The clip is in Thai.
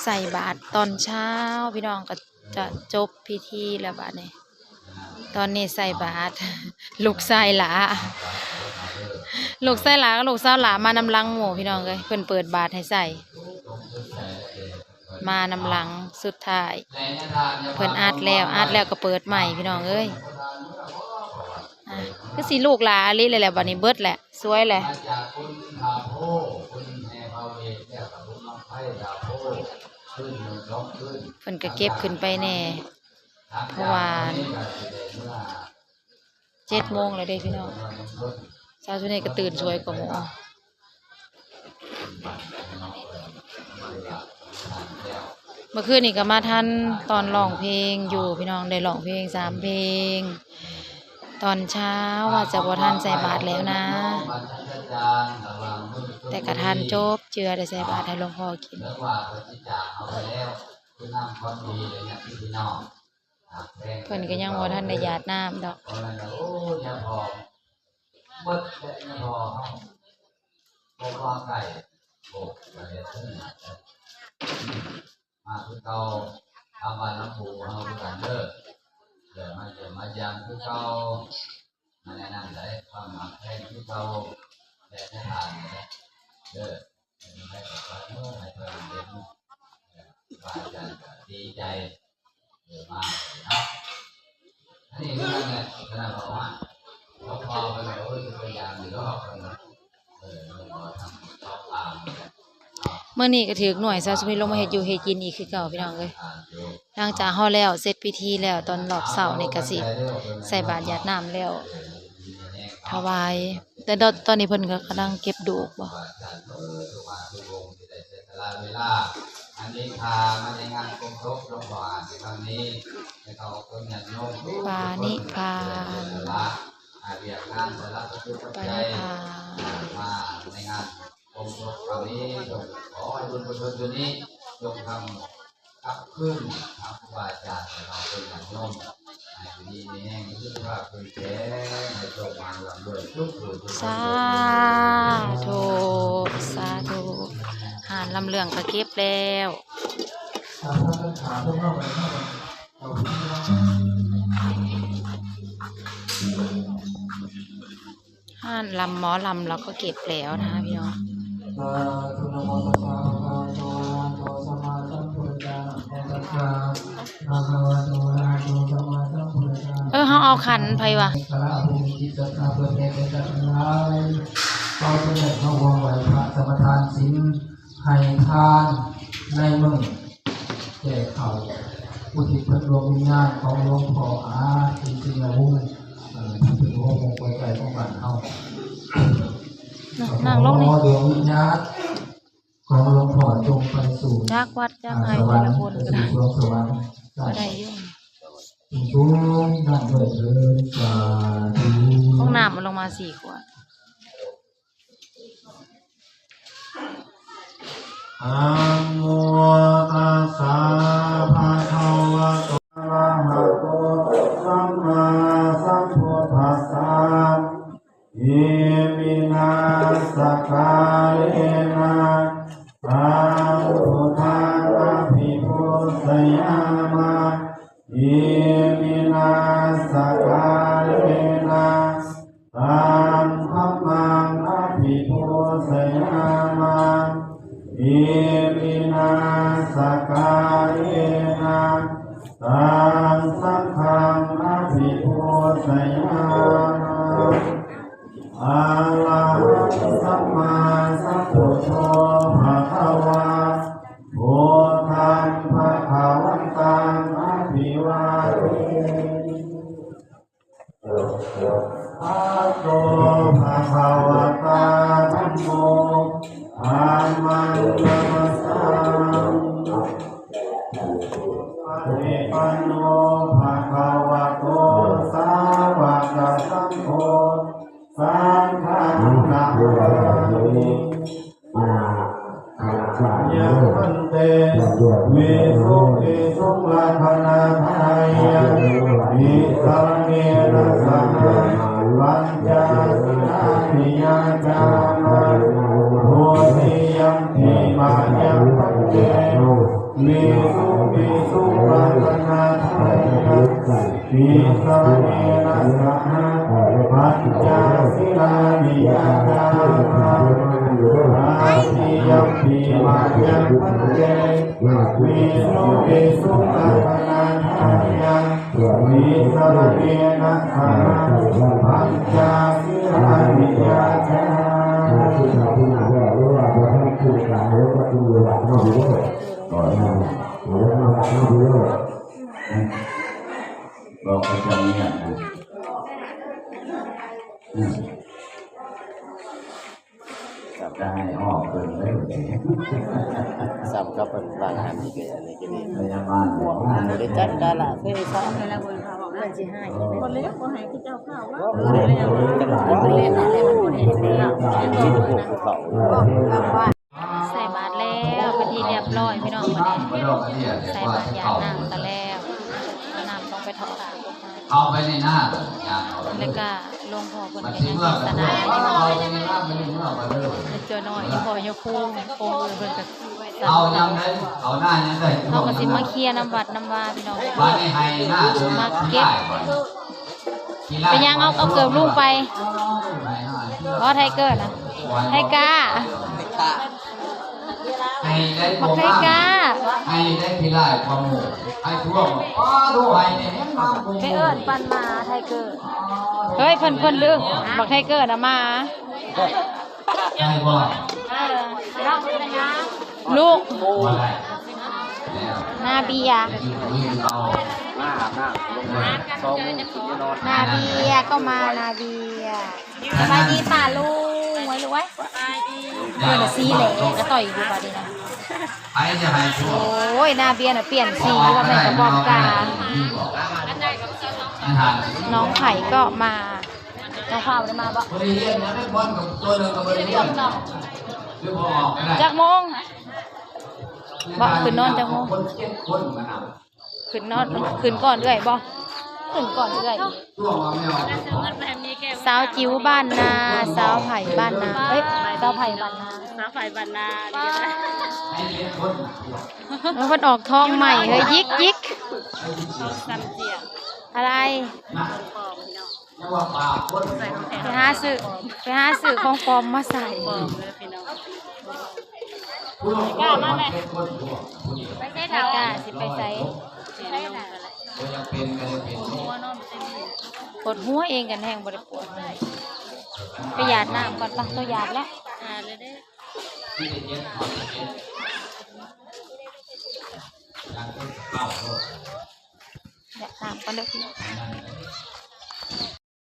ใส่บาตรตอนเช้าพี่น้องก็จะจบพิธีแล้วบาดนี้ตอนนี้ใส่บาตรลูกชายหลาลูกชายหลากับลูกสาวหลามานำลังหมู่พี่น้องเลยเพิ่นเปิดบาตรให้ใส่มานำลังสุดท้ายเพิ่นอาดแล้วก็เปิดใหม่พี่น้องเอ้ยก็สิลูกหลาลิเลยแหละบัดนี้เบิดแหละสวยแหละเพิ่นก็เก็บขึ้นไปแน่เพราะว่า7 โมงแล้วเด้พี่น้องเช้าช่วงนี้ก็ตื่นสวยกว่าหมู่เมื่อคืนนี่ก็มาทันตอนร้องเพลงอยู่พี่น้องได้ร้องเพลง3 เพลงตอนเช้าว่าจะบ่ทันใส่บาตรแล้วนะแต่กระทันจบเจือได้ใส่บาตรให้หลวงพ่อกินเพิ่นก็ยังบ่ทันได้หยาดน้ำดอกมาคือเก่าทำบ้านน้ำผูเฮาคือกันเด้อเดี๋ยวมายามคือเก่ามาแนะนำได้ความหมักแห้งคือเก่าแต่ให้ทานเด้อให้กับบ้านเมื่อให้เพิ่นเรียนบ้านกันดีใจมาเนาะอันนี้ก็นั่นแหละขนาดบอกว่าเขาพอไปแล้วจะพยายามอยู่แล้วเราทำต่อตามเมื่อนี้ก็ถือหน่วยซาสุมิลงมาเฮ็ดอยู่เฮ็ดกินอีกคือเก่าพี่น้องเอ้ยหลังจากเฮาแล้วเสร็จพิธีแล้วตอนรอบเช้านี่ก็สิใส่บาตรหยาดน้ำแล้วถวายแต่ตอนนี้เพิ่นก็กำลังเก็บดอกบ่อันนี้พามาในงานกงครบโรงพยาบาลครั้งนี้ในเขาคนญาติโยมปานิพาน เรียกงานสาระทุกข์ใจมาในงานกงครบครั้งนี้ขอให้บุญกุศลตัวนี้จงทำขับขึ้นทำครูบาอาจารย์เราเป็นญาติโยมให้ดีในแห่งที่ว่าเป็นแก่ให้โชคมาลำด้วยทุกข์สาธุสาธุหานลำเรื่องก็เก็บแล้วห้านลำหมอลำเราก็เก็บแล้วนะคะพี่น้องเขาเอาขันไปวะก็เป็นแบบเขาวงไหวพระสมทานศีลให้ทานในมือแก่เขาอุทิศพระดวงวิญญาณของหลวงพ่อจริงๆแล้วที่เป็นหัววงไกลๆของบ้านเขานั่งลงนี่ดวงวิญญาณของหลวงพ่อจงไปสู่จากวัดจากไห้แต่ละคนก็ได้ก็ได้ยุ่งห้องน้ำมันลงมา4 ขวดอะโมตัสสะภะคะวะโตอะระหะโตสัมมาสัมพุทธัสสะอิมินาสกาเลนะตังพุทธังอภิปุสยามะอิมินาสกาเลนะตังธัมมังอภิปุสยามะอิมินาสกาเลนะตังสังฆังอภิปุสยามะอะระหะสัมมาสัมพุทโธภะคะวะพุทธังภะคะวันตังอภิวาเทอะโตภะคะวะตาธัมโมธัมมังนัมสสามิปฏิปันโนภะคะวะโตสาวกสังโฆสังฆังนะโมยะพันเตวิสุขิสุลาภนาทายะวิสังเกนะสังฆังปัญจสิกขานิยาจามาโหติยัมปิมายังพันเต มีสุปัตนาทายมีสรเนนะสหปัจจาสิลานิยาจาอาทิยมปีมายันปัจเจมีสุปัตนาทายมีสรเนนะสหปัจจาสิลานิยาจาบอกประจำเนี่ยจับได้ออกเกินเลย สำกับเป็นบางอันที่เกิดอะไรกันนี่ พยาบาลบอก บริจัดการละเคยสอน เพิ่นสิให้ คนเล็กคนไหนคือเจ้าข้าวว่า จังหวะเล่นอะไรมันเห็นแล้วที่ตะปูภูเขา ใส่บาตรแล้วเป็นที่เรียบร้อยพี่น้องวันนี้ บ่ดอกกระเดีย ใส่บาตรยาน้ำตะแล้วน้ำต้องไปถอด เอาไปในหน้าอย่างเอาไป แล้วก็หลวงพ่อเพิ่น มัน ก็ สิ ยัง เมื่อ ศา กั ส น นา เอาไปในหน้ามันเมื่อกันเลย เป็นตัวน้อยยังพ่อยังคู่องค์อื่นเพิ่นก็ เอายังไงเอาหน้ายังไง เฮาก็สิมาเคลียร์น้ำวัดน้ำวาพี่น้อง บ้านในไฮหน้าตัว มาเก็บ ที่ ไปยังเอาเกือบลูกไปเพราะไทเกอร์นะไทกา ให้ได้ บักไทกา ให้ได้พิไลความหมู่ให้ทั่วป้าดูให้เนี่ยเห็นมา ไปเอิ้นปันมาไทเกอร์เฮ้ยเพิ่นเรื่องบักไทเกอร์น่ะมา ใช่บ่ ลูก บ่ได้แล้ว นาเบีย อยู่ที่เรา หน้าลงมาซองนอน นาเบียก็มานาเบียสบายดีป่าลุงไว้ลูกไว้เพื่อนน่ะสีแหลก็ต่อยอยู่ป่ะดีนะ ไปจะให้ทั่ว โอ้ยนาเบียน่ะเปลี่ยนสีว่าเป็นกระบอกกา น้องไผ่ก็มา น้องข้าวได้มาบ่ บริเวณนั้นได้บอลกับตัวนึงกับบริเวณหรือพอออกก็ได้ จักโมงบ่ขึ้นนอนจักโมง คน7คนมันเอา ขึ้นนอนขึ้นก่อนเอื้อยบ่ขึ้นก่อนเอื้อย ช่วงว่าไม่เอา สาวจิ๋วบ้านนาสาวไผ่บ้านนาเอ้ยสาวไผ่บ้านนา น้าไฟบรรณา ให้เลี้ยงคน แล้วมันออกทองใหม่เฮ้ยยิก เขาซันเจีย อะไร นะ ปอมพี่น้อง ยังว่าปลาคน ใส่ของแถม ไปหาซื้อของปลอมมาใส่ ปอมเลยพี่น้อง ผู้ลงคนมันเป็นคนทั่วผู้เดียว ไปใส่กาสิไปใส่ เสียนมกันเลย ตัวยังเป็นก็ยังเป็น หัวนอนเต็มที่ ปวดหัวเองกันแห้งบ่ได้ปวดไปหยาดน้ำก่อนปะตัวหยาดแล้ว เลยได้ ที่เย็นๆความเย็นยังเป็นเก่าโลด หยาดน้ำก่อนเด้อพี่น้อง นั่นแหละ